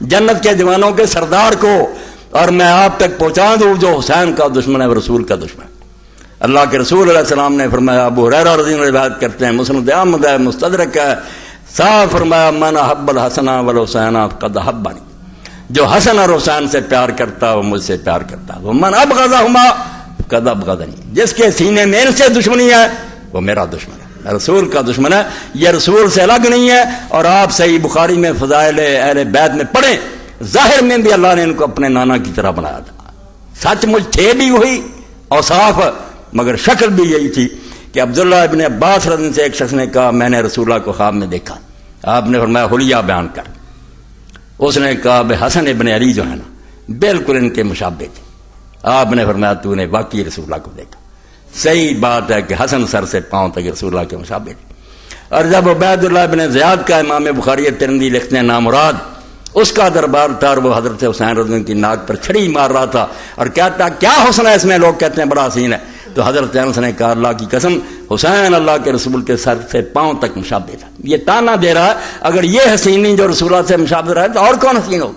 جنت کے دیوانوں کے سردار کو، اور میں آپ تک پہنچا دوں جو حسین کا دشمن ہے وہ رسول کا دشمن ہے۔ اللہ کے رسول علیہ السلام نے فرمایا، ابو ہریرہ رضی اللہ عنہ روایت کرتے ہیں، مسند احمد ہے، مستدرک ہے، صاف فرمایا من احب الحسن والحسین فقد احبنی، جو حسن اور حسین سے پیار کرتا وہ مجھ سے پیار کرتا، وہ من ابغضہما فقد ابغضنی، جس کے سینے میں ان سے دشمنی ہے وہ میرا دشمن ہے، رسول کا دشمن ہے۔ یہ رسول سے الگ نہیں ہے، اور آپ صحیح بخاری میں فضائل اہل بیت میں پڑھیں، ظاہر میں بھی اللہ نے ان کو اپنے نانا کی طرح بنایا تھا، سچ مجھ تھے بھی وہی اوصاف، مگر شکل بھی یہی تھی کہ عبداللہ ابن عباس رضی اللہ عنہ سے ایک شخص نے کہا میں نے رسول اللہ کو خواب میں دیکھا، آپ نے فرمایا حلیہ بیان کر۔ اس نے کہا بے حسن ابن علی جو ہے نا بالکل ان کے مشابہ تھے، آپ نے فرمایا تو نے واقعی رسول اللہ کو دیکھا، صحیح بات ہے کہ حسن سر سے پاؤں تک رسول اللہ کے مشابہ تھے۔ اور جب عبید اللہ بن زیاد کا امام بخاری ترمذی لکھتے ہیں نامراد، اس کا دربار تھا اور وہ حضرت حسین رضی اللہ عنہ کی ناک پر چھڑی مار رہا تھا اور کہتا کیا حسن ہے اس میں، لوگ کہتے ہیں بڑا حسین ہے، تو حضرت انس نے کہا اللہ کی قسم حسین اللہ کے رسول کے سر سے پاؤں تک مشابہ تھا۔ یہ تانا دے رہا ہے اگر یہ حسین نہیں جو رسول اللہ سے مشابہ رہا ہے تو اور کون حسین ہو۔